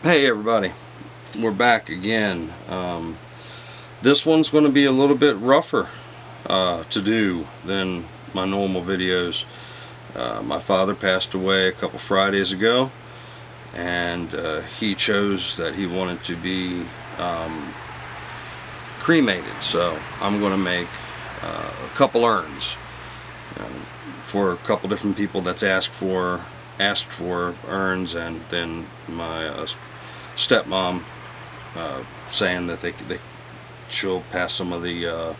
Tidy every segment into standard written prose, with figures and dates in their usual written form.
Hey everybody, we're back again. This one's going to be a little bit rougher to do than my normal videos. My father passed away a couple Fridays ago, and he chose that he wanted to be cremated, so I'm going to make a couple urns for a couple different people that's asked for urns, and then my stepmom saying that she'll pass some of the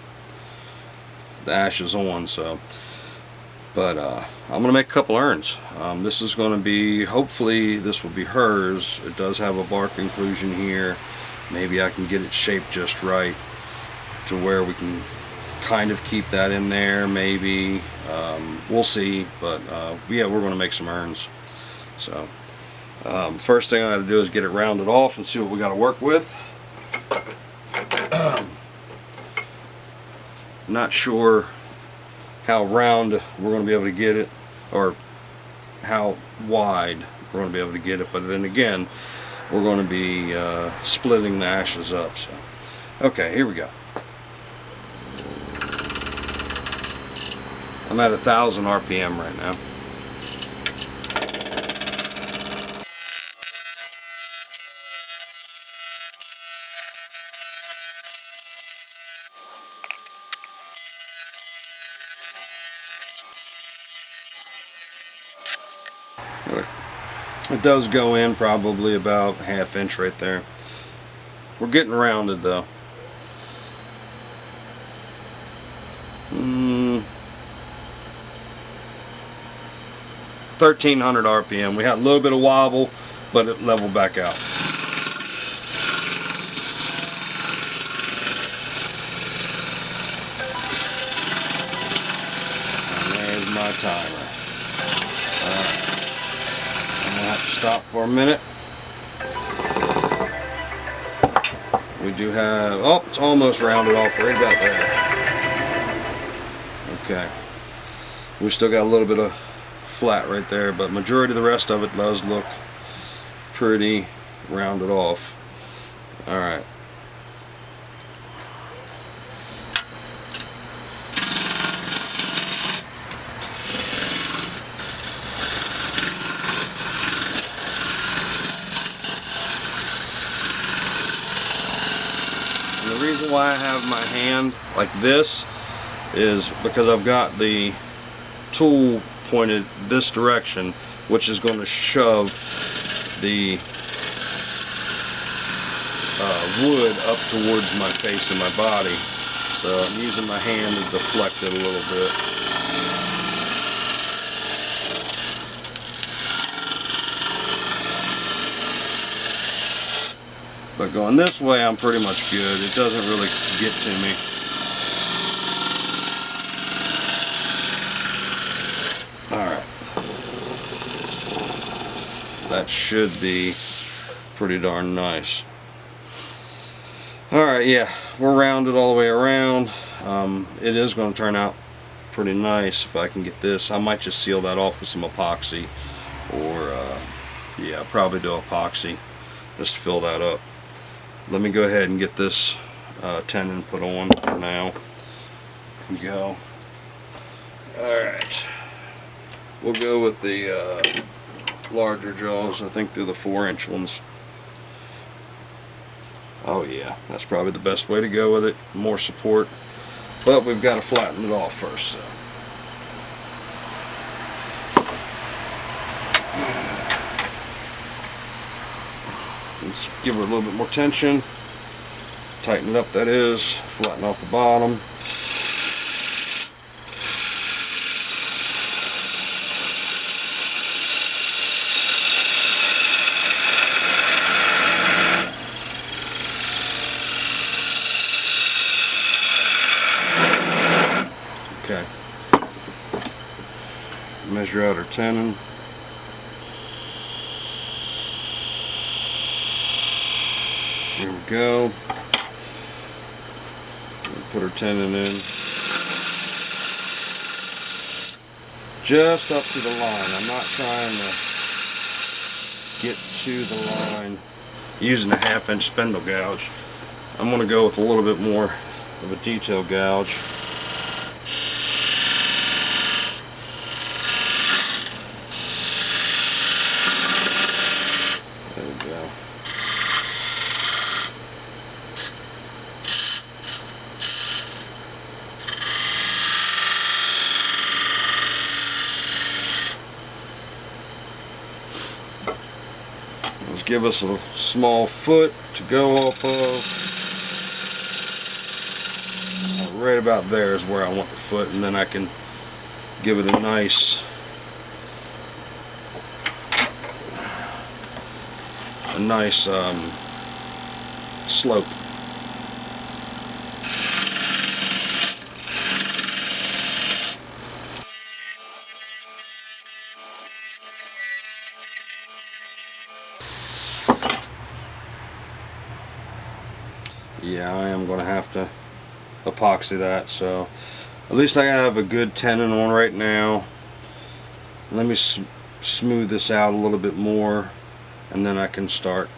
ashes on. So, but I'm gonna make a couple urns. This is going to be, hopefully this will be hers. It does have a bark inclusion here. Maybe I can get it shaped just right to where we can kind of keep that in there. Maybe we'll see, but yeah, we're going to make some urns. So first thing I got to do is get it rounded off and see what we got to work with. Not sure how round we're going to be able to get it, or how wide we're going to be able to get it, but then again, we're going to be splitting the ashes up. So okay, here we go. I'm at 1,000 RPM right now. It does go in probably about ½ inch right there. We're getting rounded though. 1,300 RPM. We had a little bit of wobble, but it leveled back out. And there's my timer. Alright. I'm going to have to stop for a minute. We do have, oh, it's almost rounded off right about there. Okay. We still got a little bit of flat right there, but majority of the rest of it does look pretty rounded off. Alright. And the reason why I have my hand like this is because I've got the tool pointed this direction, which is going to shove the wood up towards my face and my body. So I'm using my hand to deflect it a little bit. But going this way, I'm pretty much good. It doesn't really get to me. That should be pretty darn nice. Alright, yeah, we're rounded all the way around. It is going to turn out pretty nice if I can get this. I might just seal that off with some epoxy, or yeah, probably do epoxy just to fill that up. Let me go ahead and get this tenon put on for now. Go. Alright, we'll go with the larger jaws. I think they're the 4-inch ones. Oh yeah, that's probably the best way to go with it. More support, but we've got to flatten it off first. So. Let's give her a little bit more tension. Tighten it up, that is. Flatten off the bottom. Okay. Measure out our tenon. There we go. Put our tenon in. Just up to the line. I'm not trying to get to the line using a 1/2-inch spindle gouge. I'm going to go with a little bit more of a detail gouge. There we go. Let's give us a small foot to go off of. Right about there is where I want the foot, and then I can give it a nice slope. Yeah, I am going to have to epoxy that, so at least I have a good tenon on right now. Let me smooth this out a little bit more, and then I can start.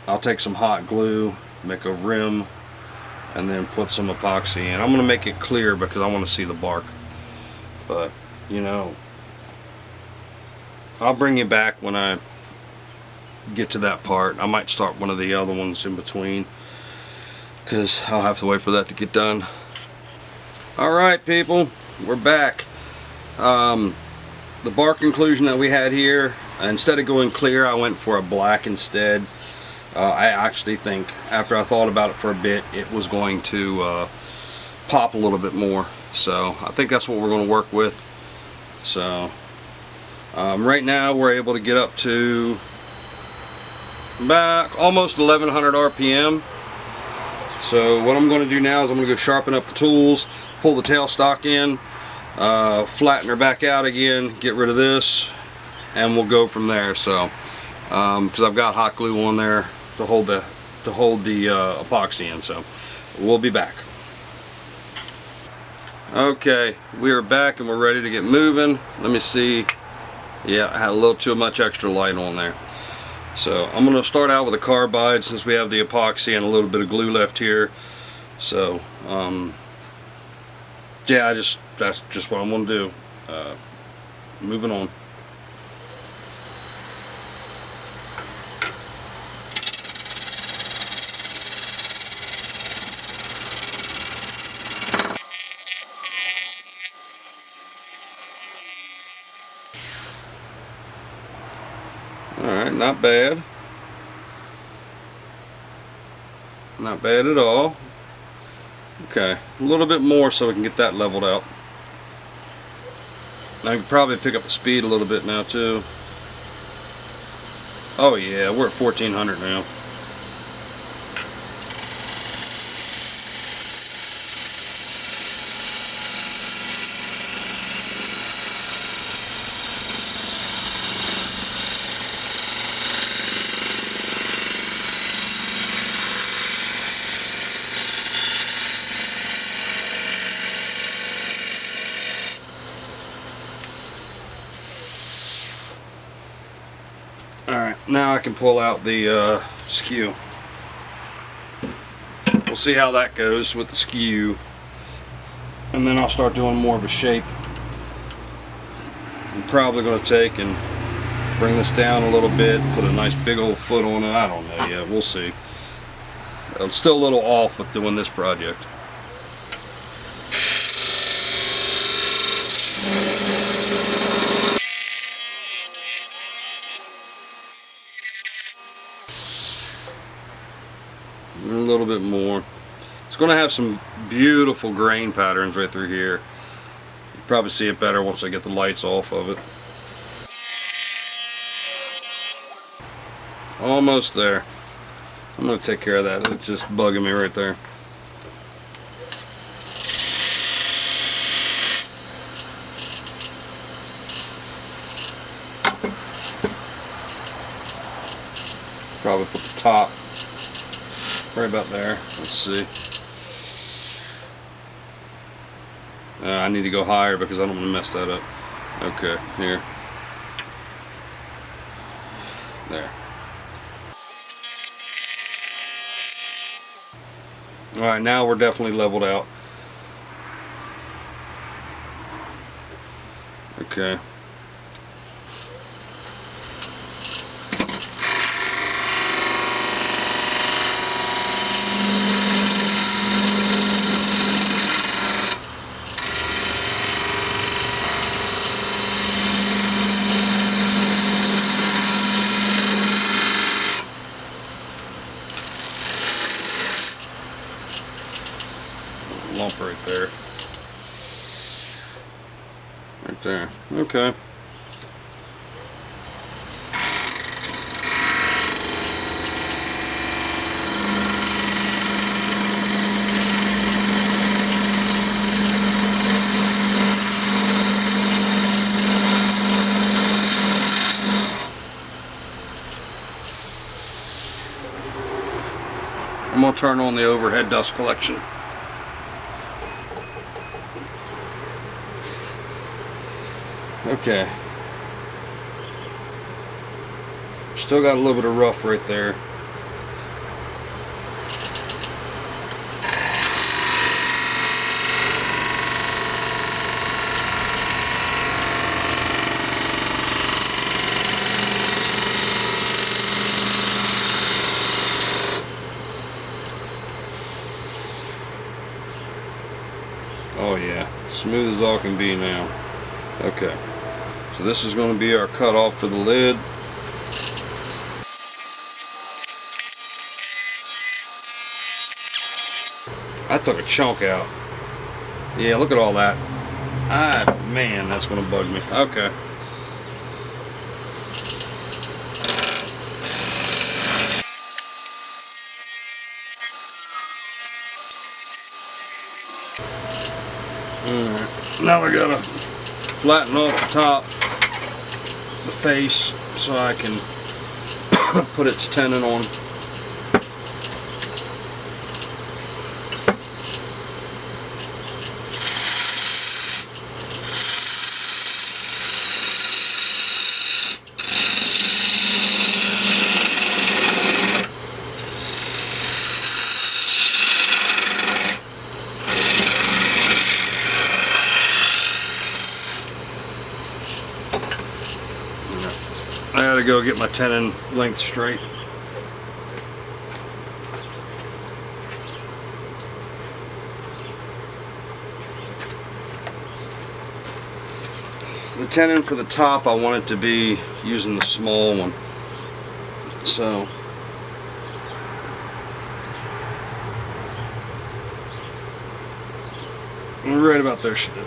I'll take some hot glue, make a rim, and then put some epoxy in. I'm going to make it clear because I want to see the bark, but you know, I'll bring you back when I get to that part. I might start one of the other ones in between, because I'll have to wait for that to get done. Alright people, we're back. The bark inclusion that we had here, instead of going clear, I went for a black instead. I actually think, after I thought about it for a bit, it was going to pop a little bit more. So I think that's what we're going to work with. So right now we're able to get up to about almost 1100 RPM. So what I'm going to do now is I'm going to go sharpen up the tools, pull the tailstock in, flatten her back out again, get rid of this, and we'll go from there. So because I've got hot glue on there to hold the epoxy in, so we'll be back. Okay, we are back and we're ready to get moving. Let me see. Yeah, I had a little too much extra light on there. So I'm going to start out with a carbide since we have the epoxy and a little bit of glue left here. So yeah, that's just what I'm going to do. Moving on. Alright, not bad. Not bad at all. Okay, a little bit more so we can get that leveled out. I can probably pick up the speed a little bit now too. Oh yeah, we're at 1400 now. Alright, now I can pull out the skew. We'll see how that goes with the skew, and then I'll start doing more of a shape. I'm probably going to take and bring this down a little bit, put a nice big old foot on it. I don't know yet, we'll see. I'm still a little off with doing this project. A little bit more. It's going to have some beautiful grain patterns right through here. You'll probably see it better once I get the lights off of it. Almost there. I'm going to take care of that. It's just bugging me right there. Probably put the top right about there. Let's see. I need to go higher because I don't want to mess that up. Okay, here. There. Alright, now we're definitely leveled out. Okay. Lump right there. Right there. Okay. I'm going to turn on the overhead dust collection. Okay. Still got a little bit of rough right there. Oh yeah, smooth as all can be now. Okay, so this is going to be our cutoff for the lid. I took a chunk out. Yeah, look at all that. Ah, man, that's going to bug me. Okay. Alright, now we gotta flatten off the top, the face, so I can put its tenon on. I gotta go get my tenon length straight. The tenon for the top, I want it to be using the small one. So right about there should do.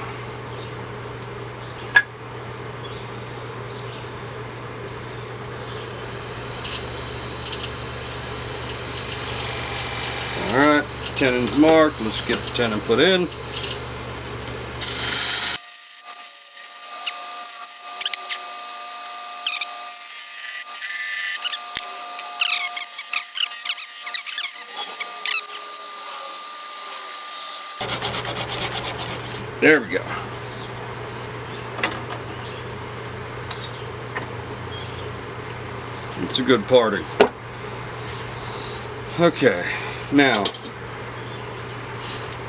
Alright, tenon's marked. Let's get the tenon put in. There we go. It's a good parting. Okay, now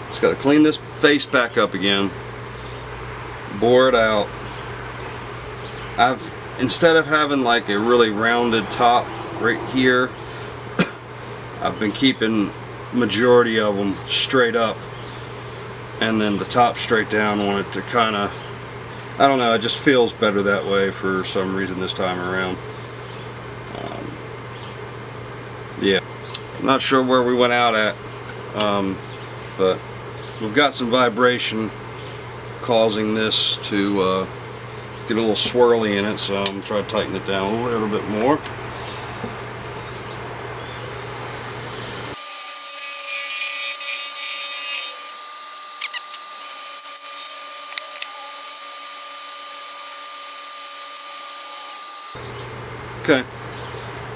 just got to clean this face back up again, bore it out. Instead of having like a really rounded top right here, I've been keeping majority of them straight up, and then the top straight down. I want it to kind of, I don't know, it just feels better that way for some reason this time around. Yeah, not sure where we went out at, but we've got some vibration causing this to get a little swirly in it, so I'm going to try to tighten it down a little bit more. Okay,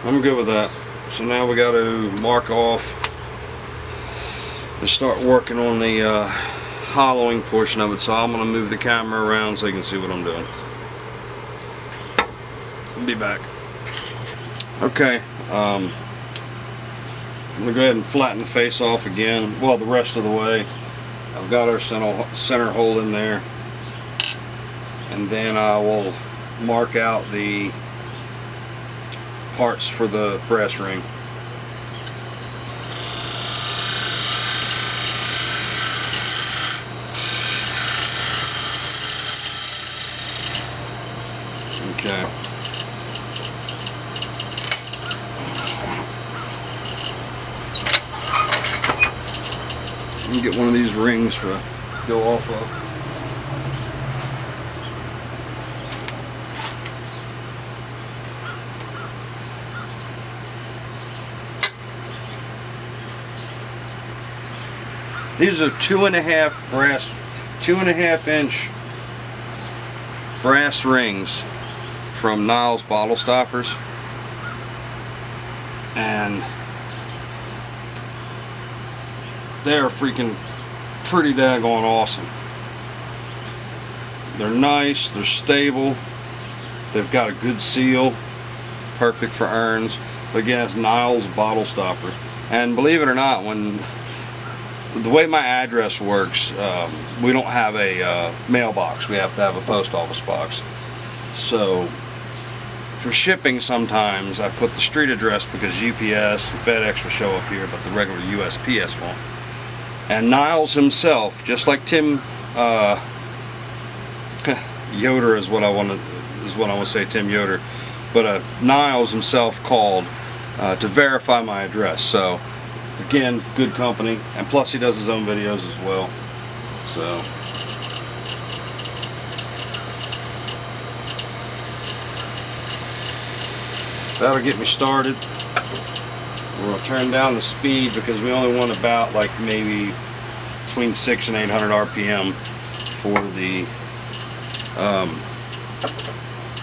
I'm good with that. So now we got to mark off and start working on the hollowing portion of it. So I'm going to move the camera around so you can see what I'm doing. I'll be back. Okay, I'm going to go ahead and flatten the face off again, well, the rest of the way. I've got our center hole in there, and then I will mark out the parts for the brass ring. Okay. Let me get one of these rings to go off of. These are 2.5 inch brass rings from Niles Bottle Stoppers, and they're freaking pretty daggone awesome. They're nice, they're stable, they've got a good seal, perfect for urns. But again, it's Niles Bottle Stopper. And believe it or not, when the way my address works, we don't have a mailbox. We have to have a post office box. So for shipping, sometimes I put the street address because UPS and FedEx will show up here, but the regular USPS won't. And Niles himself, just like Tim Yoder is what I want to say, Tim Yoder, but Niles himself called to verify my address. So again, good company, and plus he does his own videos as well. So that'll get me started. We're going to turn down the speed because we only want about like maybe between 600 and 800 RPM for the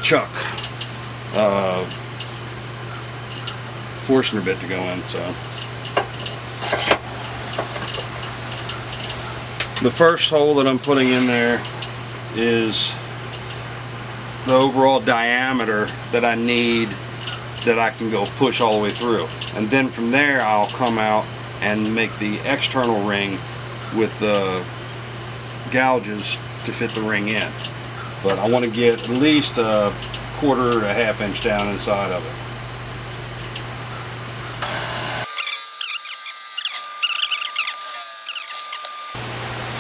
chuck Forstner bit to go in. So the first hole that I'm putting in there is the overall diameter that I need, that I can go push all the way through, and then from there I'll come out and make the external ring with the gouges to fit the ring in. But I want to get at least a 1/4 to 1/2 inch down inside of it.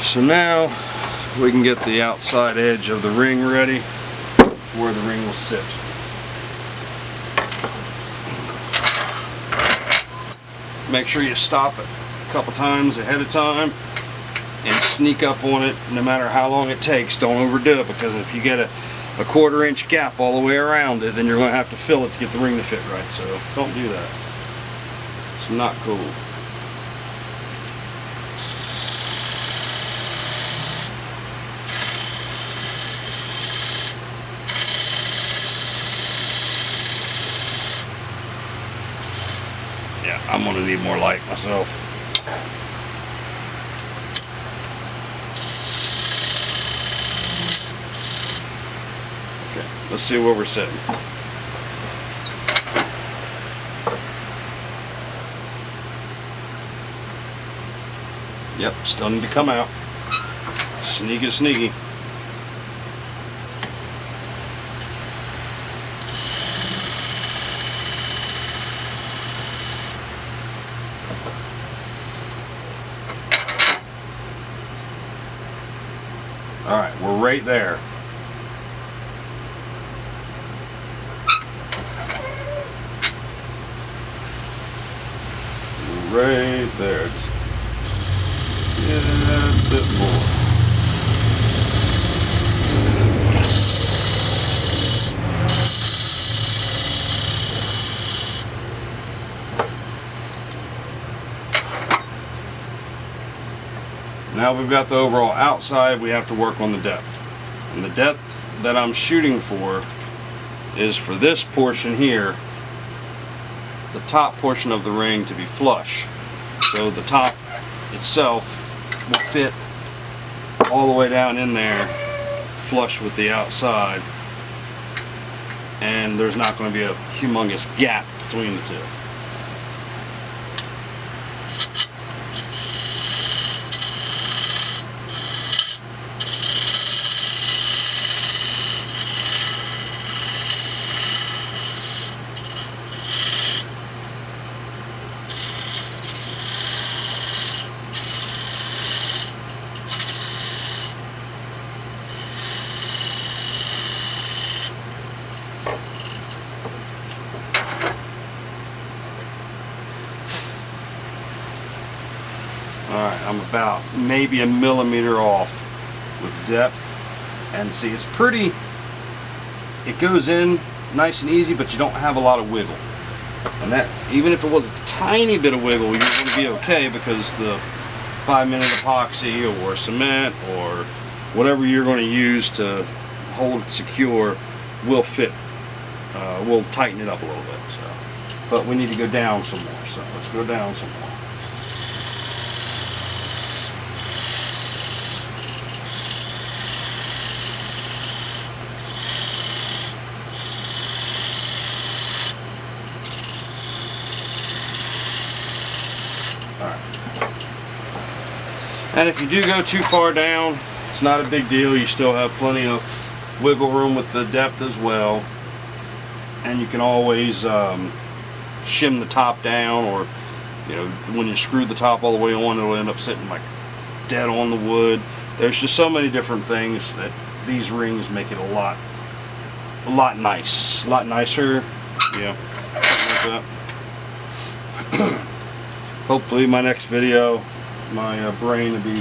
So now we can get the outside edge of the ring ready where the ring will sit. Make sure you stop it a couple times ahead of time and sneak up on it no matter how long it takes. Don't overdo it, because if you get a 1/4 inch gap all the way around it, then you're going to have to fill it to get the ring to fit right. So don't do that. It's not cool. Yeah, I'm going to need more light myself. Okay, let's see where we're sitting. Yep, still need to come out. Sneaky, sneaky. Alright, we're right there. Right there. Just a bit more. Now we've got the overall outside, we have to work on the depth. And the depth that I'm shooting for is for this portion here, the top portion of the ring to be flush. So the top itself will fit all the way down in there, flush with the outside, and there's not going to be a humongous gap between the two. I'm about maybe a millimeter off with depth. And see, it's pretty, it goes in nice and easy, but you don't have a lot of wiggle. And that, even if it was a tiny bit of wiggle, you're going to be okay, because the 5-minute epoxy or cement or whatever you're going to use to hold it secure will fit, will tighten it up a little bit. So, but we need to go down some more, so let's go down some more. And if you do go too far down, it's not a big deal. You still have plenty of wiggle room with the depth as well. And you can always shim the top down, or when you screw the top all the way on, it'll end up sitting like dead on the wood. There's just so many different things that these rings make it a lot nicer. Yeah, something like that. Hopefully my next video, my brain will be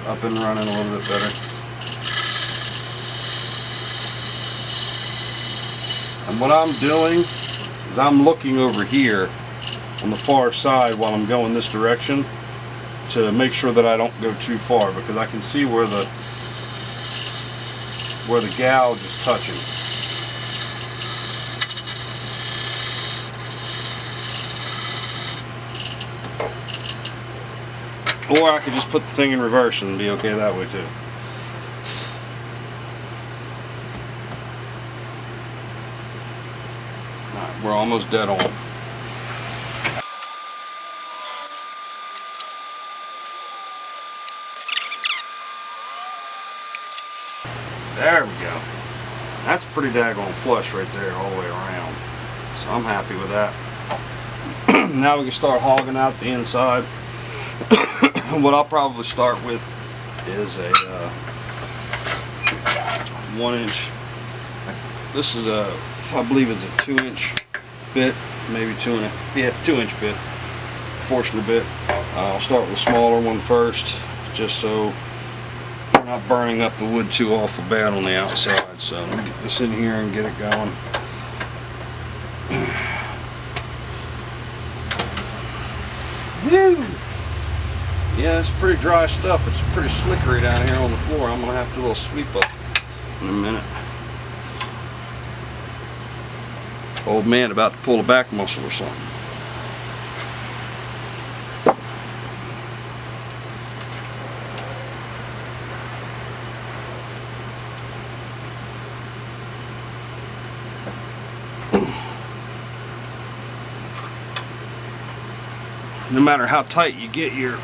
up and running a little bit better. And what I'm doing is I'm looking over here on the far side while I'm going this direction to make sure that I don't go too far, because I can see where the gouge is touching. Or I could just put the thing in reverse and be okay that way too. Alright, we're almost dead on. There we go. That's pretty daggone flush right there all the way around. So I'm happy with that. Now we can start hogging out the inside. What I'll probably start with is a 1-inch. This is a, I believe it's a 2-inch bit, maybe 2-inch bit, Forstner bit. I'll start with a smaller one first, just so we're not burning up the wood too awful bad on the outside. So let me get this in here and get it going. Woo! Yeah, it's pretty dry stuff. It's pretty slickery down here on the floor. I'm going to have to do a little sweep up in a minute. Old man about to pull a back muscle or something. No matter how tight you get your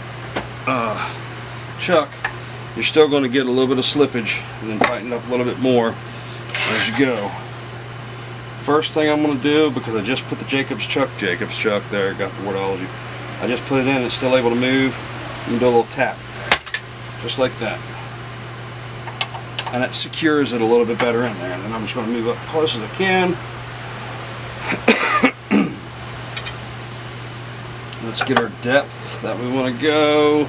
chuck, you're still going to get a little bit of slippage, and then tighten up a little bit more as you go. First thing I'm going to do, because I just put the Jacob's chuck there, got the wordology, I just put it in, it's still able to move. You can do a little tap, just like that, and that secures it a little bit better in there. And then I'm just going to move up as close as I can. Let's get our depth that we want to go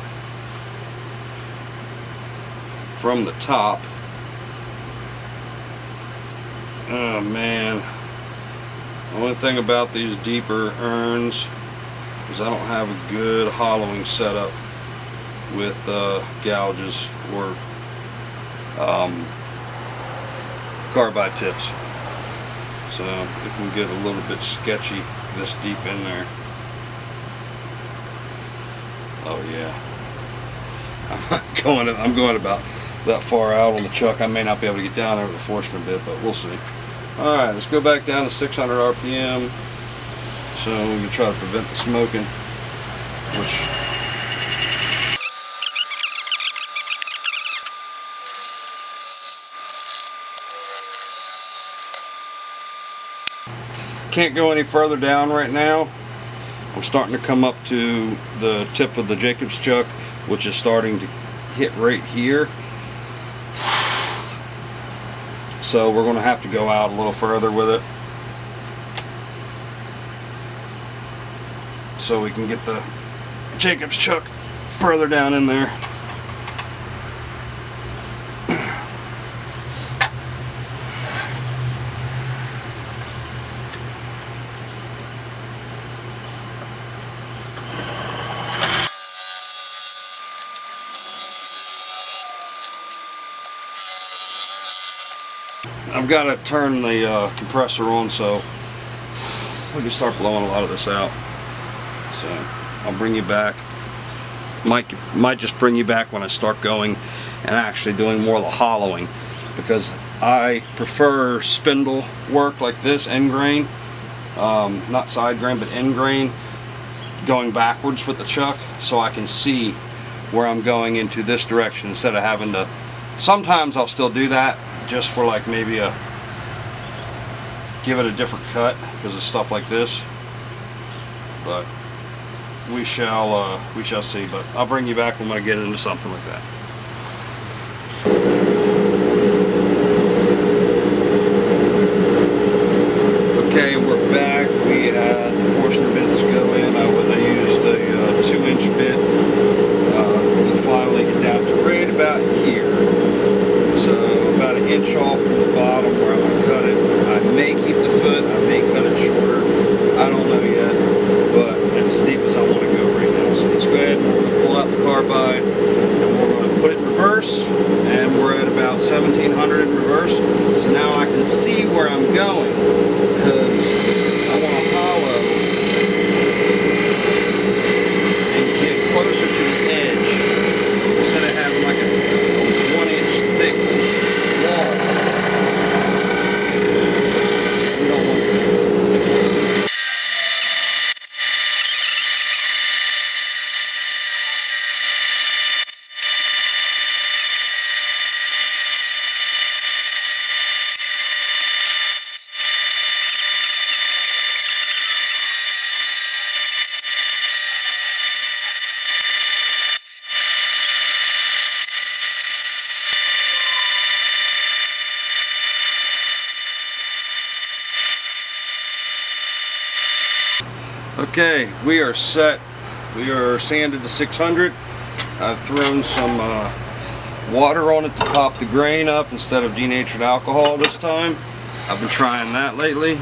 from the top. Oh man, the only thing about these deeper urns is I don't have a good hollowing setup with gouges or carbide tips, so it can get a little bit sketchy this deep in there. Oh yeah, I'm going about that far out on the chuck. I may not be able to get down there with the Forstner bit, but we'll see. Alright, let's go back down to 600 RPM so we can try to prevent the smoking, which can't go any further down right now. I'm starting to come up to the tip of the Jacob's chuck, which is starting to hit right here. So we're going to have to go out a little further with it, so we can get the Jacob's chuck further down in there. I've got to turn the compressor on so we can start blowing a lot of this out. So I'll bring you back. Might just bring you back when I start going and actually doing more of the hollowing, because I prefer spindle work like this, end grain, not side grain but end grain, going backwards with the chuck so I can see where I'm going into this direction instead of having to. Sometimes I'll still do that just for like maybe give it a different cut because of stuff like this, but we shall see. But I'll bring you back when I get into something like that. Okay, we're back. We had the Forstner bits go in. I used a 2-inch bit to finally get down to right about here. So about 1 inch off from the bottom where I'm going to cut it. I may keep the foot, I may cut it shorter. I don't know yet, but it's as deep as I want to go right now. So let's go ahead and we're going to pull out the carbide and we're going to put it in reverse, and we're at about 1700 in reverse. So now I can see where I'm going because I want to hollow and get closer to the edge instead of having like a 1-inch thick wall. We don't want that. Okay, we are set. We are sanded to 600. I've thrown some water on it to pop the grain up instead of denatured alcohol this time. I've been trying that lately.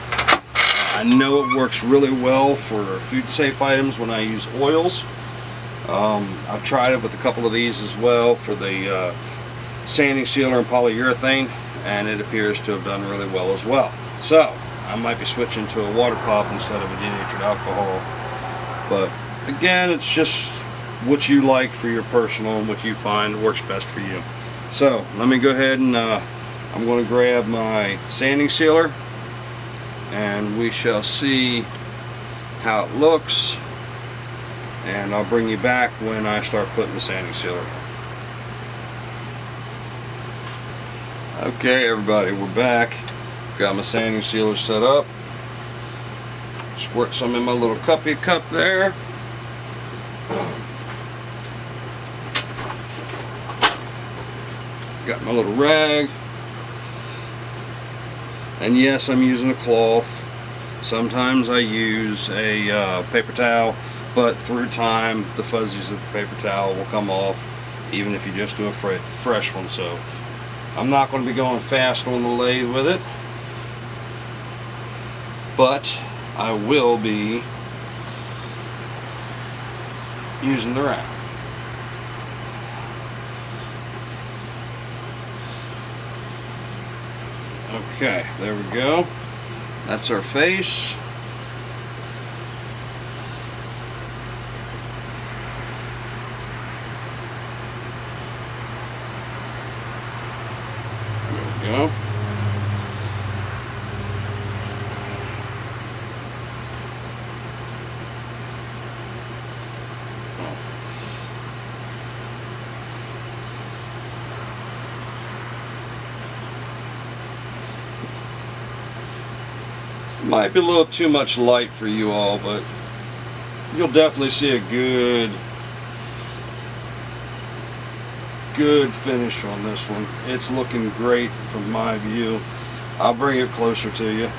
I know it works really well for food safe items when I use oils. I've tried it with a couple of these as well for the sanding sealer and polyurethane, and it appears to have done really well as well. So I might be switching to a water pop instead of a denatured alcohol, but again, it's just what you like for your personal and what you find works best for you. So let me go ahead and I'm going to grab my sanding sealer and we shall see how it looks, and I'll bring you back when I start putting the sanding sealer on. Okay everybody, we're back. Got my sanding sealer set up. Squirt some in my little cuppy cup there. Got my little rag. And yes, I'm using a cloth. Sometimes I use a paper towel, but through time the fuzzies of the paper towel will come off even if you just do a fresh one. So I'm not going to be going fast on the lathe with it, but I will be using the rack. Okay, there we go. That's our face. There we go. Might be a little too much light for you all, but you'll definitely see a good finish on this one. It's looking great from my view. I'll bring it closer to you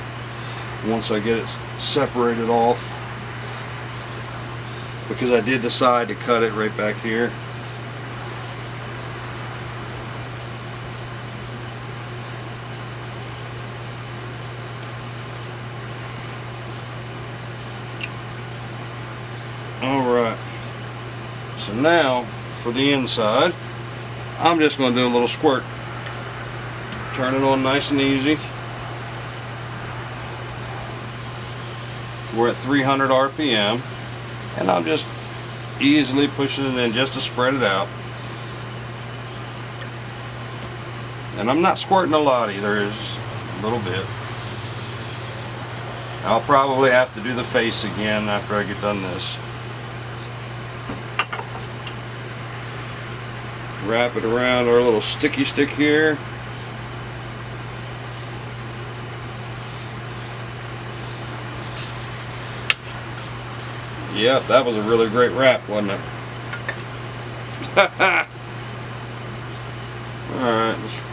once I get it separated off. because I did decide to cut it right back here. Alright, so now for the inside, I'm just going to do a little squirt. Turn it on nice and easy. We're at 300 RPM, and I'm just easily pushing it in just to spread it out. And I'm not squirting a lot either, just a little bit. I'll probably have to do the face again after I get done this. Wrap it around our little sticky stick here. Yeah, that was a really great wrap, wasn't it? Alright, let's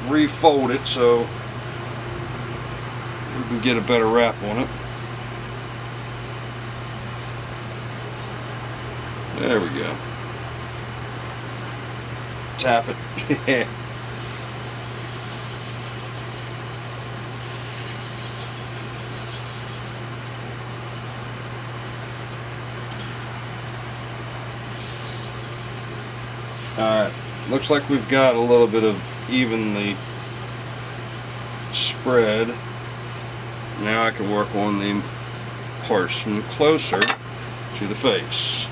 refold it so we can get a better wrap on it. There we go. Tap it. Alright, looks like we've got a little bit of evenly spread. Now I can work on the portion closer to the face.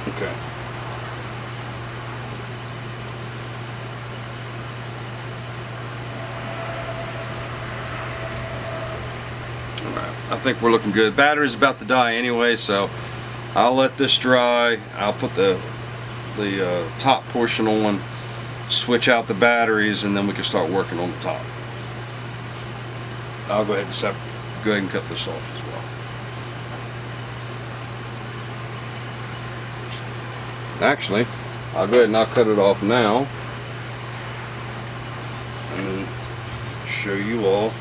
Okay. Alright, I think we're looking good. Battery's about to die anyway, so I'll let this dry. I'll put the top portion on, switch out the batteries, and then we can start working on the top. I'll go ahead and cut this off as well. Actually, I'll go ahead and I'll cut it off now and then show you all.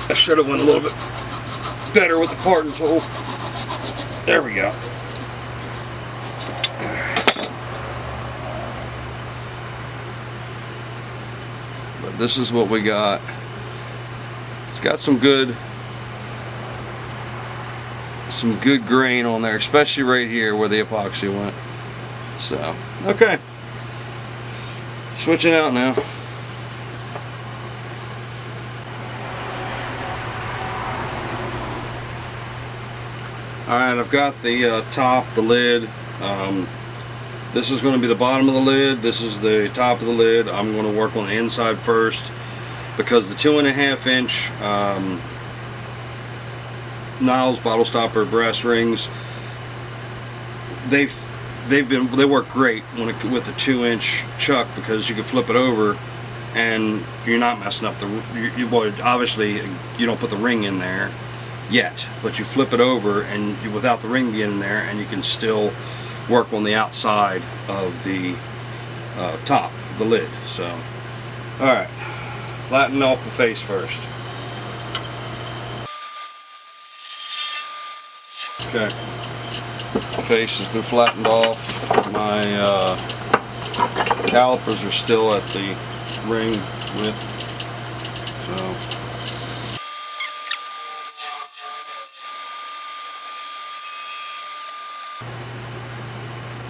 I should have went a little bit better with the parting tool. There we go. But this is what we got. It's got some good grain on there, especially right here where the epoxy went. So, okay. Switching out now. Alright, I've got the top, the lid. This is going to be the bottom of the lid. This is the top of the lid. I'm going to work on the inside first because the 2.5 inch Niles bottle stopper brass rings, they work great with the 2-inch chuck because you can flip it over and you're not messing up obviously you don't put the ring in there yet, but you flip it over and without the ring being in there, and you can still work on the outside of the top, the lid. So, alright, flatten off the face first. Okay, the face has been flattened off. My calipers are still at the ring width, so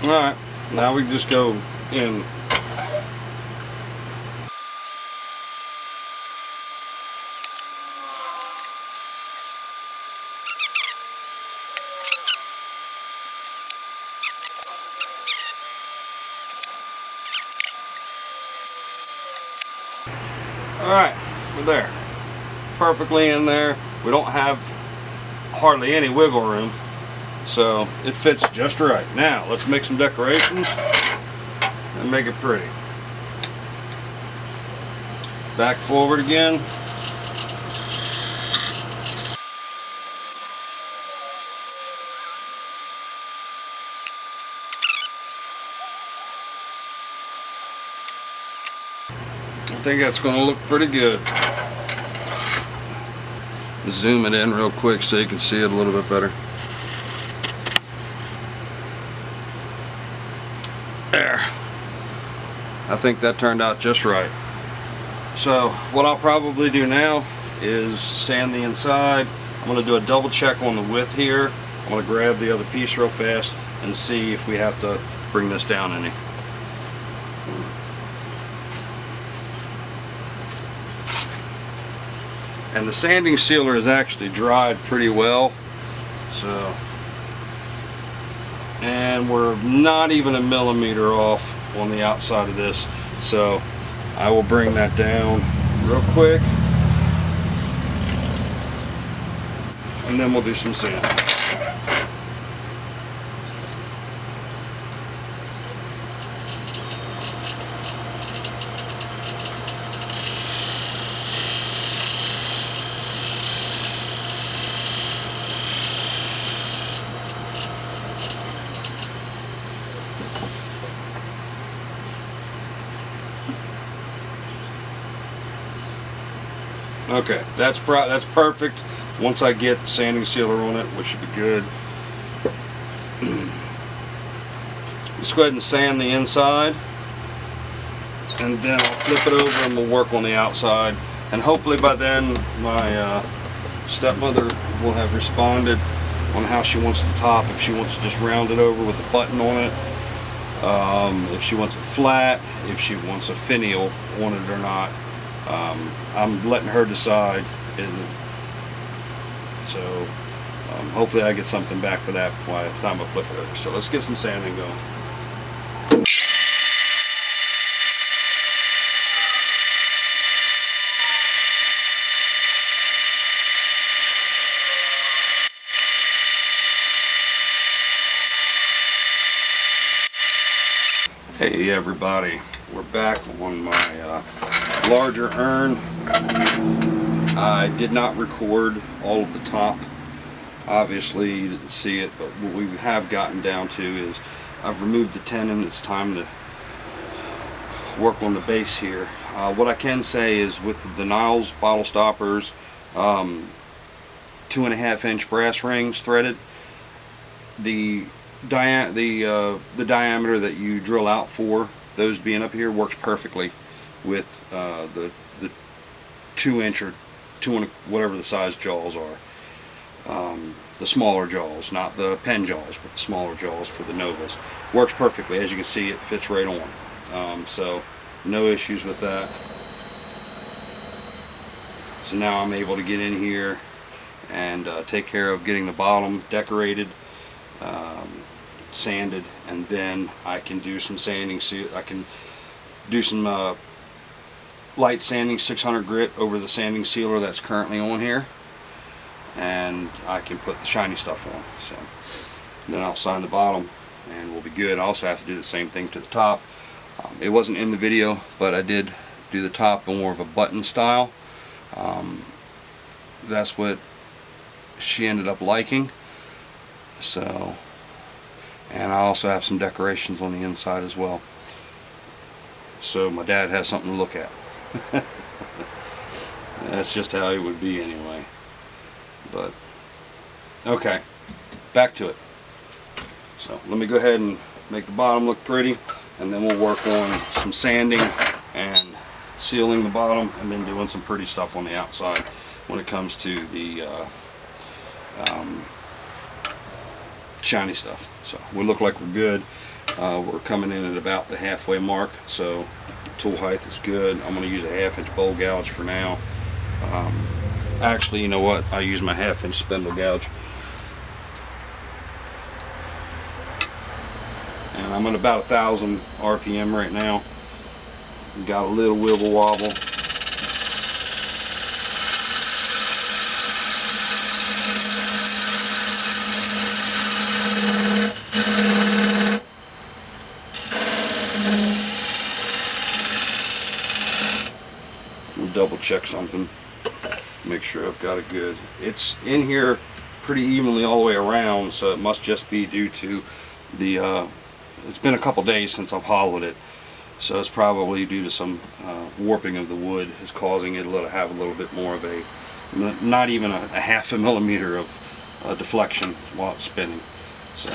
alright, now we just go in. Alright, we're there. Perfectly in there. We don't have hardly any wiggle room. So it fits just right. Now let's make some decorations and make it pretty. Back forward again. I think that's going to look pretty good. Zoom it in real quick so you can see it a little bit better. There. I think that turned out just right. So what I'll probably do now is sand the inside. I'm going to do a double check on the width here. I'm going to grab the other piece real fast and see if we have to bring this down any. And the sanding sealer is actually dried pretty well, so, and we're not even a millimeter off on the outside of this, so I will bring that down real quick and then we'll do some sanding. Okay, that's perfect. Once I get sanding sealer on it, which should be good. Let's go ahead and sand the inside, and then I'll flip it over and we'll work on the outside. And hopefully by then my stepmother will have responded on how she wants the top. If she wants to just round it over with a button on it, if she wants it flat, if she wants a finial on it or not. I'm letting her decide, so hopefully I get something back for that by the time I flip it over. So let's get some sanding going. Hey everybody, we're back on my larger urn. I did not record all of the top. Obviously you didn't see it, but what we have gotten down to is I've removed the tenon. It's time to work on the base here. What I can say is with the Niles bottle stoppers, 2.5 inch brass rings threaded, the diameter that you drill out for those being up here works perfectly with the 2 inch or 2 and whatever the size jaws are. The smaller jaws, not the pen jaws, but the smaller jaws for the Novas. Works perfectly. As you can see, it fits right on. So no issues with that. So now I'm able to get in here and take care of getting the bottom decorated, sanded, and then I can do some sanding. I can do some light sanding 600 grit over the sanding sealer that's currently on here, and I can put the shiny stuff on. So then I'll sand the bottom and we'll be good. I also have to do the same thing to the top. It wasn't in the video, but I did do the top in more of a button style. That's what she ended up liking. So, and I also have some decorations on the inside as well, so my dad has something to look at. That's just how it would be anyway. But okay, back to it. So let me go ahead and make the bottom look pretty, and then we'll work on some sanding and sealing the bottom, and then doing some pretty stuff on the outside when it comes to the shiny stuff. So we look like we're good. We're coming in at about the halfway mark, so tool height is good. I'm going to use a 1/2 inch bowl gouge for now. Actually, you know what? I use my 1/2 inch spindle gouge. And I'm at about 1,000 RPM right now. Got a little wibble wobble. double check something, make sure I've got it good. It's in here pretty evenly all the way around, so it must just be due to the it's been a couple days since I've hollowed it, so it's probably due to some warping of the wood is causing it to have a little bit more of a, not even a half a millimeter of deflection while it's spinning. So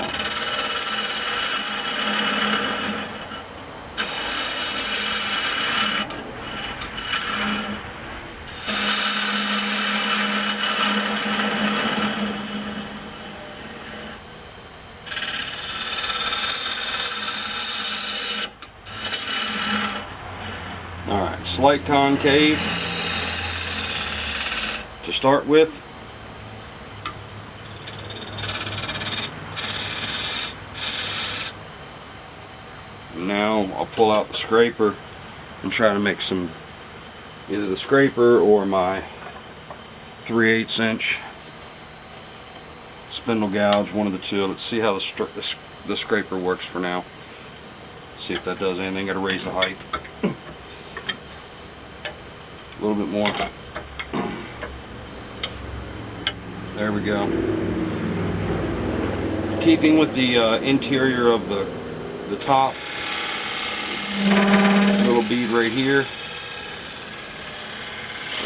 alright, slight concave to start with. And now I'll pull out the scraper and try to make some, either the scraper or my 3/8 inch spindle gouge, one of the two. Let's see how the scraper works for now. See if that does anything. Got to raise the height a little bit more. There we go. Keeping with the interior of the top, little bead right here,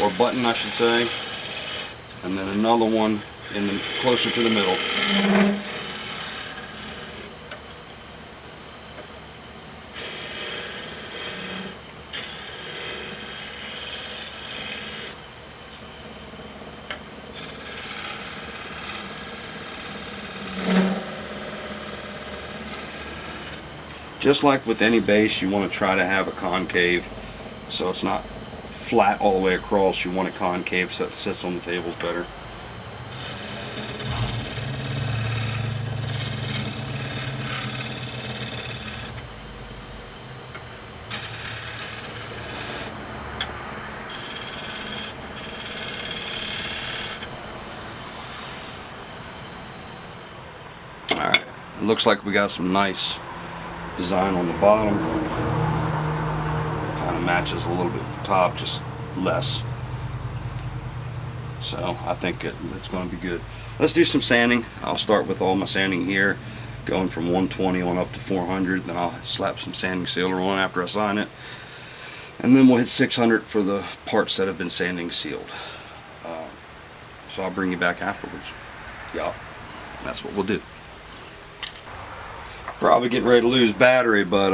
or button I should say, and then another one closer to the middle. Just like with any base, you want to try to have a concave so it's not flat all the way across. You want it concave so it sits on the tables better. Alright, it looks like we got some nice design on the bottom. Kind of matches a little bit with the top, just less. So I think it's going to be good. Let's do some sanding. I'll start with all my sanding here, going from 120 on up to 400. Then I'll slap some sanding sealer on after I sign it, and then we'll hit 600 for the parts that have been sanding sealed. So I'll bring you back afterwards. Yeah, that's what we'll do. Probably getting ready to lose battery, but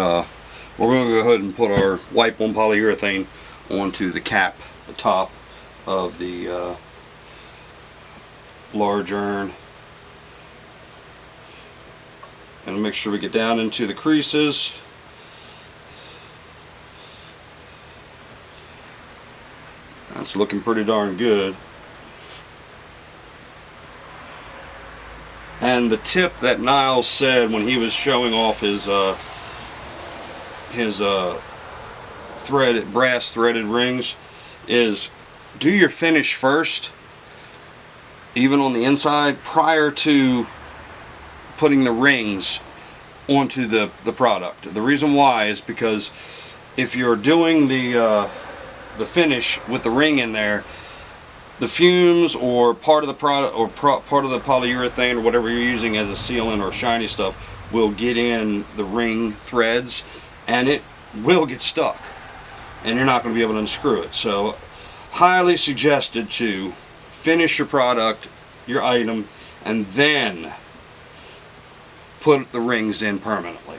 we're going to go ahead and put our wipe on polyurethane onto the cap, the top of the large urn, and make sure we get down into the creases. That's looking pretty darn good. And the tip that Niles said when he was showing off his brass threaded rings is, do your finish first, even on the inside, prior to putting the rings onto the product. The reason why is because if you're doing the finish with the ring in there, the fumes or part of the product or part of the polyurethane or whatever you're using as a sealant or shiny stuff will get in the ring threads, and it will get stuck and you're not going to be able to unscrew it. So highly suggested to finish your product, your item, and then put the rings in permanently.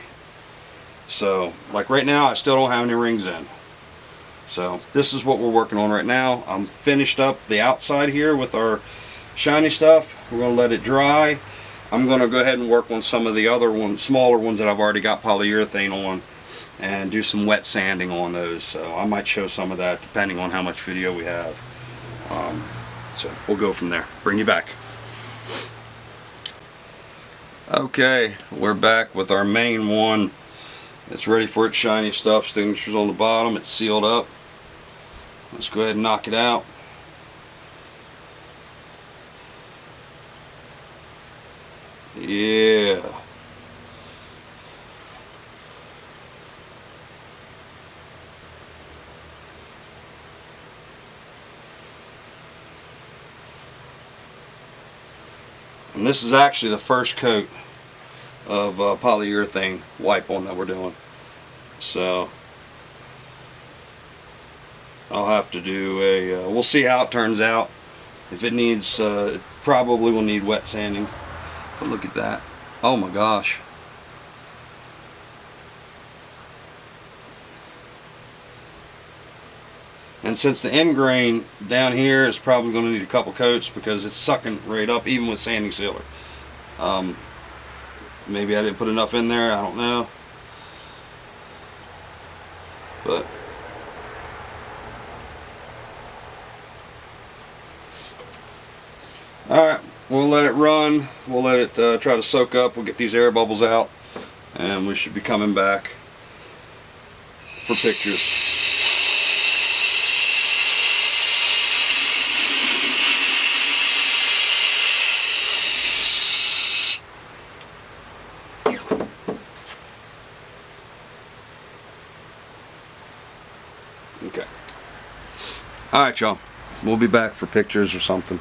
So like right now I still don't have any rings in. So this is what we're working on right now. I'm finished up the outside here with our shiny stuff. We're going to let it dry. I'm going to go ahead and work on some of the other ones, smaller ones that I've already got polyurethane on, and do some wet sanding on those. So I might show some of that depending on how much video we have. So we'll go from there. Bring you back. Okay, we're back with our main one. It's ready for its shiny stuff. Signatures on the bottom. It's sealed up. Let's go ahead and knock it out. Yeah. And this is actually the first coat of polyurethane wipe on that we're doing. So I'll have to do a, we'll see how it turns out. If it needs, it probably will need wet sanding. But look at that. Oh my gosh. And since the end grain down here is probably going to need a couple coats because it's sucking right up even with sanding sealer. Maybe I didn't put enough in there, I don't know. But alright, we'll let it run. We'll let it try to soak up. We'll get these air bubbles out. And we should be coming back for pictures. Okay. Alright, y'all. We'll be back for pictures or something.